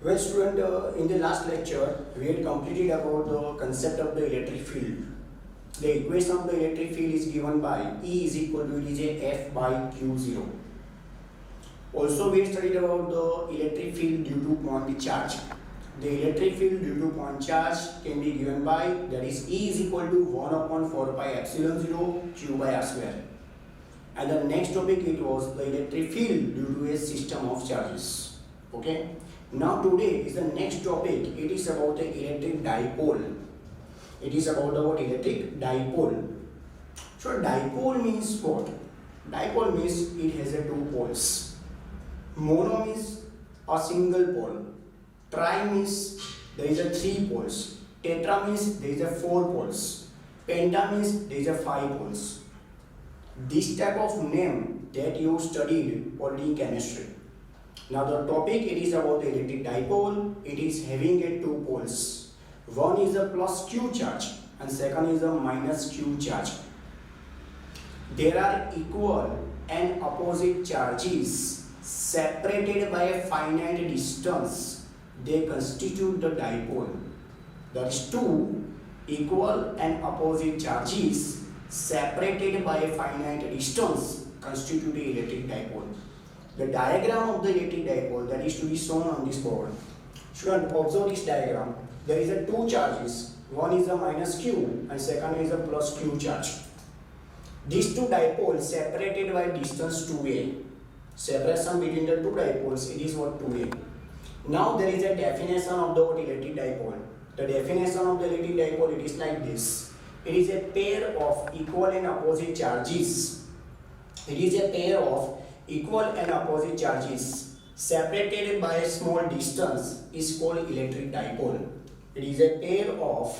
Well, student, in the last lecture, we had completed about the concept of the electric field. The equation of the electric field is given by E is equal to, it is a F by Q0. Also, we studied about the electric field due to point charge. The electric field due to point charge can be given by, that is E is equal to 1 upon 4 pi epsilon 0 Q by R square. And the next topic, it was the electric field due to a system of charges. Okay. Now today is the next topic. It is about the electric dipole. It is about the electric dipole. So dipole means what? Dipole means it has a two poles. Mono means a single pole. Tri means there is a three poles. Tetra means there is a four poles. Penta means there is a five poles. This type of name that you studied only in chemistry. Now the topic, it is about the electric dipole. It is having a two poles. One is a plus Q charge and second is a minus Q charge. There are equal and opposite charges separated by a finite distance. They constitute the dipole. That is, two equal and opposite charges separated by a finite distance constitute the electric dipole. The diagram of the electric dipole that is to be shown on this board. Student, observe this diagram. There is a two charges. One is a minus Q and second is a plus Q charge. These two dipoles separated by distance 2a. Separation between the two dipoles, it is what 2a. Now there is a definition of the electric dipole. The definition of the electric dipole, it is like this. It is a pair of equal and opposite charges. It is a pair of equal and opposite charges separated by a small distance is called electric dipole. It is a pair of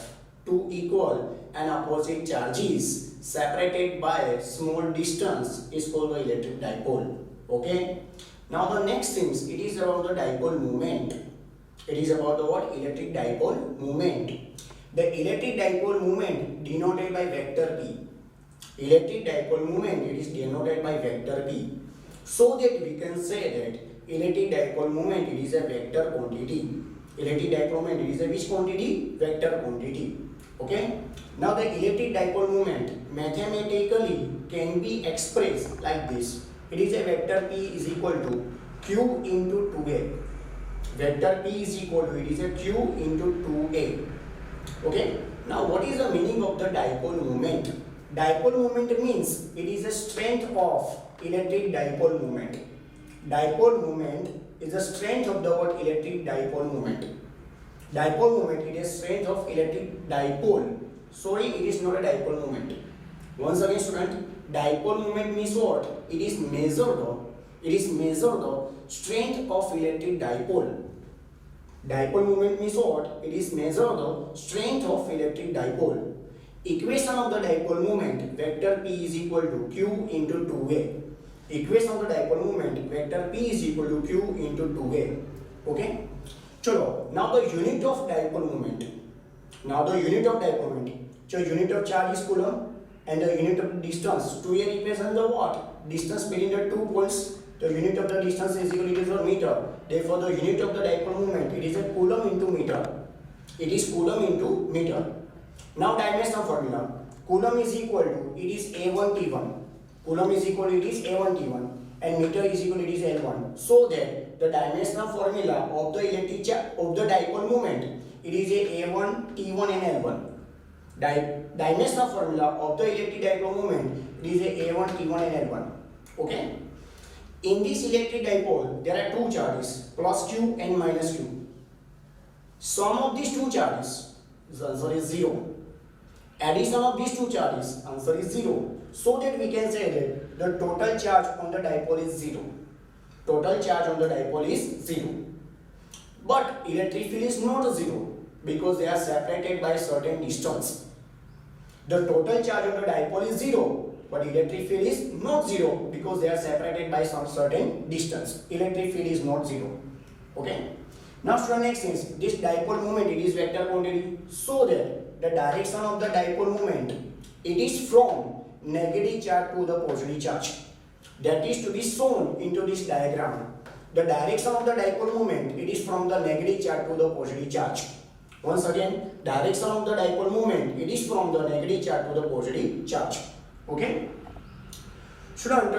two equal and opposite charges separated by a small distance is called the electric dipole. Okay. Now the next things, it is about the dipole moment. It is about the what? Electric dipole moment. The electric dipole moment denoted by vector P. Electric dipole moment, it is denoted by vector P. So that we can say that electric dipole moment, it is a vector quantity. Electric dipole moment, it is a which quantity? Vector quantity. Okay. Now the electric dipole moment mathematically can be expressed like this. It is a vector P is equal to Q into 2a. Vector P is equal to, it is a Q into 2a. Okay. Now what is the meaning of the dipole moment? Dipole moment means it is a strength of electric dipole moment. Dipole moment is the strength of the electric dipole moment. Dipole moment, it is strength of electric dipole. Sorry, it is not a dipole moment. Once again, student, dipole moment means what? It is measured. It is measured the strength of electric dipole. Dipole moment means what? It is measured the strength of electric dipole. Equation of the dipole moment, vector P is equal to Q into 2a. Equation of the dipole moment, vector P is equal to Q into 2a. Okay. Chalo, now the unit of dipole moment. Now the unit of dipole moment. So unit of charge is coulomb and the unit of distance. 2a represents the what? Distance between the two poles. The unit of the distance is equal to meter. Therefore, the unit of the dipole moment, it is a coulomb into meter. It is coulomb into meter. Now dimensional formula. Coulomb is equal to, it is A1 T1. Coulomb is equal to, it is A1 T1. And meter is equal to, it is L1. So that the dimensional formula of the electric charge of the dipole moment, it is a A1 T1 and L1. Dimensional formula of the electric dipole moment, it is a A1 T1 and L1. Okay. In this electric dipole, there are two charges, plus Q and minus Q. Sum of these two charges, the answer is 0. Addition of these two charges, answer is 0. So that we can say that the total charge on the dipole is 0. Total charge on the dipole is 0. But electric field is not 0 because they are separated by a certain distance. The total charge on the dipole is 0, but electric field is not 0 because they are separated by some certain distance. Electric field is not 0. Okay. Now student, next thing, this dipole moment, it is vector quantity. So that the direction of the dipole moment, it is from negative charge to the positive charge. That is to be shown into this diagram. the direction of the dipole moment, it is from the negative charge to the positive charge. Once again, direction of the dipole moment, it is from the negative charge to the positive charge. Okay. Student,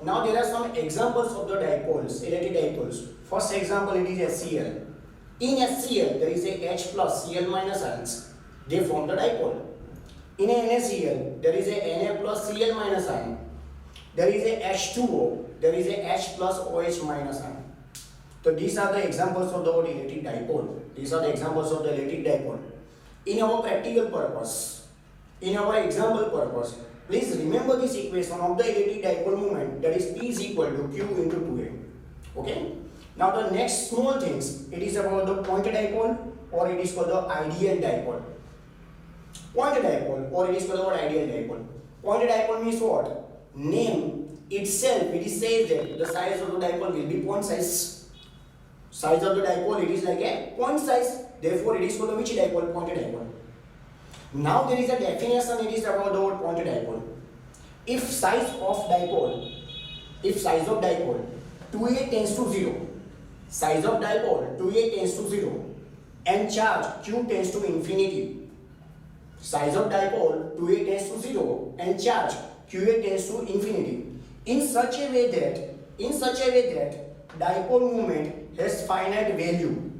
now there are some examples of the dipoles, electric dipoles. First example, it is HCl. In HCl, there is a H plus Cl minus ions. They form the dipole. In NaCl, there is a Na plus Cl minus ion. There is a H2O. There is a H plus OH minus ion. So these are the examples of the electric dipole. These are the examples of the electric dipole. In our practical purpose, in our example purpose, please remember this equation of the electric dipole moment, that is P is equal to Q into 2A. Okay. Now the next small things, it is about the point dipole, or it is called the ideal dipole. Point dipole, or it is called the ideal dipole. Point dipole means what? Name itself, it is says that the size of the dipole will be point size. Size of the dipole, it is like a point size. Therefore, it is called which dipole? Point dipole. Now there is a definition, it is about the word point dipole. If size of dipole 2A tends to 0, size of dipole 2A tends to 0, and charge Q tends to infinity. Size of dipole 2A tends to 0 and charge QA tends to infinity. In such a way that dipole moment has finite value.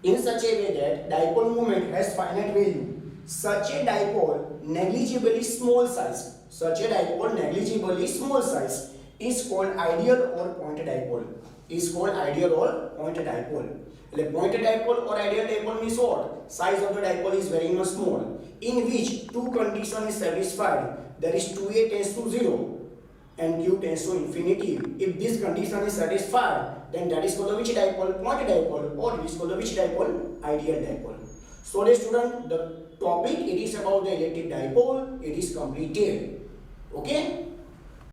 In such a way that dipole moment has finite value. Such a dipole negligibly small size. Such a dipole negligibly small size is called ideal or point dipole. Is called ideal or point dipole. Like point dipole or ideal dipole means what? Size of the dipole is very much small, in which two conditions is satisfied. That is 2A tends to 0 and Q tends to infinity. If this condition is satisfied, then that is called which dipole? Point dipole, or it is called which dipole? Ideal dipole. So dear student, the topic, it is about the electric dipole. It is completed. Okay.